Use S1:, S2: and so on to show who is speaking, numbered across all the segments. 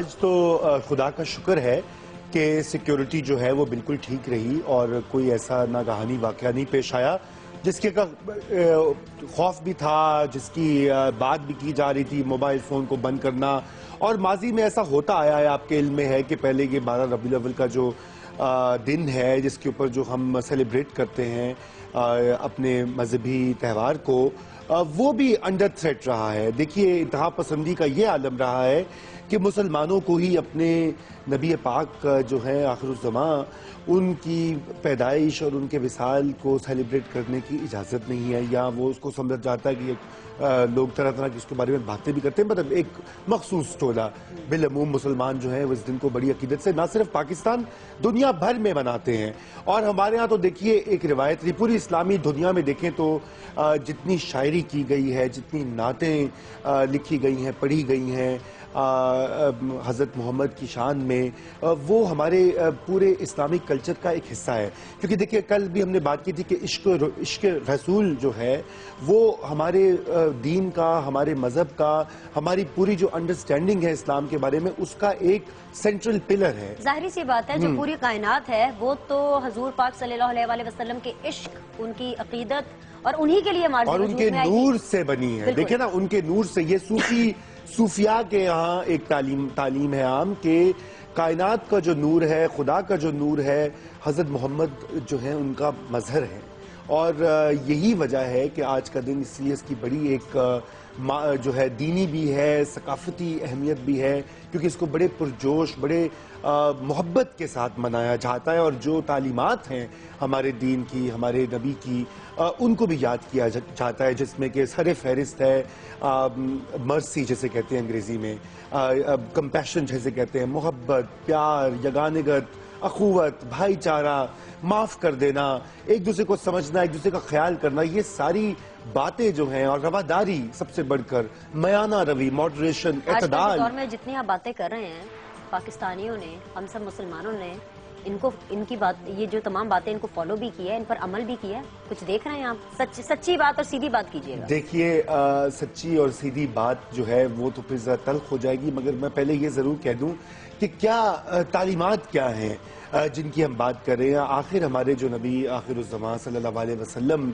S1: آج تو خدا کا شکر ہے کہ سیکیورٹی جو ہے وہ بالکل ٹھیک رہی اور کوئی ایسا ناگہانی واقعہ نہیں پیش آیا جس کے خوف بھی تھا، جس کی بات بھی کی جا رہی تھی موبائل فون کو بند کرنا، اور ماضی میں ایسا ہوتا آیا ہے، آپ کے علم میں ہے کہ پہلے یہ 12 ربیع الاول کا جو دن ہے جس کے اوپر جو ہم سیلیبریٹ کرتے ہیں اپنے مذہبی تہوار کو، وہ بھی انڈر تھریٹ رہا ہے۔ دیکھیے، انتہا پسندی کا یہ عالم رہا ہے کہ مسلمانوں کو ہی اپنے نبی پاک جو ہے آخر الزماں، ان کی پیدائش اور ان کے وصال کو سیلیبریٹ کرنے کی اجازت نہیں ہے، یا وہ اس کو سمجھ جاتا ہے کہ لوگ طرح طرح کی اس کے بارے میں باتیں بھی کرتے ہیں، مطلب ایک مخصوص ٹولہ بالعموم مسلمان جو ہیں وہ اس دن کو بڑی عقیدت سے نہ صرف پاکستان، دنیا بھر میں مناتے ہیں۔ اور ہمارے ہاں تو دیکھیے ایک روایت تھی، پوری اسلامی دنیا میں دیکھیں تو جتنی شاعری کی گئی ہے، جتنی نعتیں لکھی گئی ہیں، پڑھی گئی ہیں حضرت محمد کی شان میں، وہ ہمارے پورے اسلامک کلچر کا ایک حصہ ہے۔ کیونکہ دیکھیں، کل بھی ہم نے بات کی تھی کہ عشق رسول جو ہے وہ ہمارے دین کا، ہمارے مذہب کا، ہماری پوری جو انڈرسٹینڈنگ ہے اسلام کے بارے میں، اس کا ایک سینٹرل پلر ہے۔
S2: ظاہری سی بات ہے، جو پوری کائنات ہے وہ تو حضور پاک صلی اللہ علیہ وسلم کے عشق، ان کی عقیدت اور انہی کے لیے
S1: اور ان کے نور سے بنی ہے۔ دیکھیں نا، ان کے نور سے، یہ صوفیاء کے یہاں ایک تعلیم ہے عام کہ کائنات کا جو نور ہے، خدا کا جو نور ہے، حضرت محمد جو ہے ان کا مظہر ہے۔ اور یہی وجہ ہے کہ آج کا دن اس لیے اس کی بڑی ایک جو ہے دینی بھی ہے، ثقافتی اہمیت بھی ہے، کیونکہ اس کو بڑے پرجوش، بڑے محبت کے ساتھ منایا جاتا ہے، اور جو تعلیمات ہیں ہمارے دین کی، ہمارے نبی کی، ان کو بھی یاد کیا جاتا ہے، جس میں کہ سر فہرست ہے مرسی جسے کہتے ہیں انگریزی میں، کمپیشن جسے کہتے ہیں، محبت، پیار، یگانگت، اخوت، بھائی چارہ، معاف کر دینا، ایک دوسرے کو سمجھنا، ایک دوسرے کا خیال کرنا، یہ ساری باتیں جو ہیں، اور رواداری سب سے بڑھ کر، میانہ روی، ماڈریشن، اعتدال۔
S2: آج کے دور میں جتنی آپ باتیں کر رہے ہیں، پاکستانیوں نے، ہم سب مسلمانوں نے ان کی بات، یہ جو تمام باتیں ان کو فالو بھی کیا ہے، ان پر عمل بھی کیا ہے، کچھ دیکھ رہے ہیں آپ؟ سچی بات اور سیدھی بات کیجئے گا۔
S1: دیکھیے، سچی اور سیدھی بات جو ہے وہ تو پھر ذرا تلخ ہو جائے گی، مگر میں پہلے یہ ضرور کہہ دوں کہ کیا تعلیمات کیا ہیں جن کی ہم بات کر رہے ہیں۔ آخر ہمارے جو نبی آخر الزمان صلی اللہ علیہ وسلم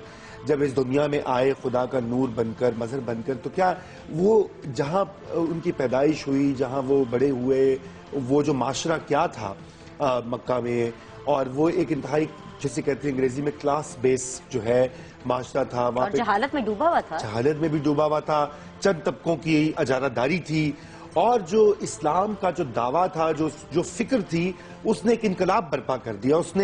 S1: جب اس دنیا میں آئے خدا کا نور بن کر، مظہر بن کر، تو کیا وہ جہاں ان کی پیدائش ہوئی، جہاں وہ بڑے ہوئے، وہ جو معاشرہ کیا تھا مکہ میں، اور وہ ایک انتہائی جسے کہتے ہیں انگریزی میں کلاس بیس جو ہے معاشرہ تھا، وہاں پہ
S2: جہالت میں ڈوبا ہوا تھا،
S1: جہالت میں بھی ڈوبا ہوا تھا، چند طبقوں کی اجارہ داری تھی، اور جو اسلام کا جو دعویٰ تھا، جو فکر تھی، اس نے ایک انقلاب برپا کر دیا۔ اس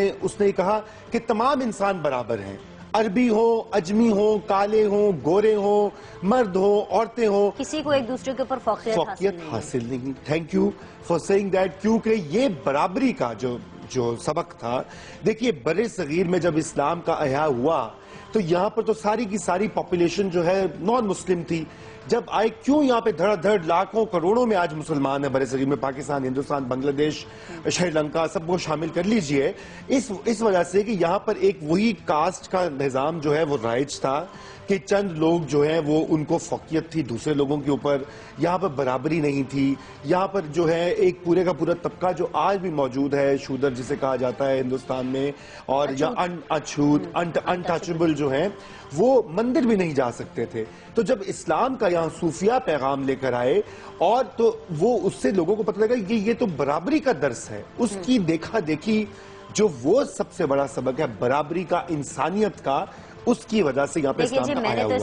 S1: نے کہا کہ تمام انسان برابر ہیں، عربی ہوں، اجمی ہوں، کالے ہوں، گورے ہوں، مرد ہوں، عورتیں ہوں،
S2: کسی کو ایک دوسرے کے اوپر فوقیت
S1: حاصل نہیں۔ Thank you for seeing that, کیونکہ یہ برابری کا جو سبق تھا۔ دیکھیے، بر صغیر میں جب اسلام کا احیا ہوا تو یہاں پر تو ساری کی ساری پاپولیشن جو ہے نان مسلم تھی۔ جب آئے، کیوں یہاں پہ دھڑا دھڑ لاکھوں کروڑوں میں آج مسلمان ہیں بر صغیر میں، پاکستان، ہندوستان، بنگلہ دیش، شری لنکا، سب کو شامل کر لیجئے، اس وجہ سے کہ یہاں پر ایک وہی کاسٹ کا نظام جو ہے وہ رائج تھا کہ چند لوگ جو ہیں وہ ان کو فوقیت تھی دوسرے لوگوں کے اوپر، یہاں پر برابری نہیں تھی۔ یہاں پر جو ہے ایک پورے کا پورا طبقہ جو آج بھی موجود ہے، شودر جسے کہا جاتا ہے ہندوستان میں، اور یا اچھوت، انٹچبل جو ہیں، وہ مندر بھی نہیں جا سکتے تھے۔ تو جب اسلام کا یہاں صوفیہ پیغام لے کر آئے، اور تو وہ اس سے لوگوں کو پتہ لگا کہ یہ تو برابری کا درس ہے، اس کی دیکھا دیکھی جو وہ سب سے بڑا سبق ہے برابری کا، انسانیت کا، اس کی وجہ سے یہاں پہ اسلام کا آیا ہوا۔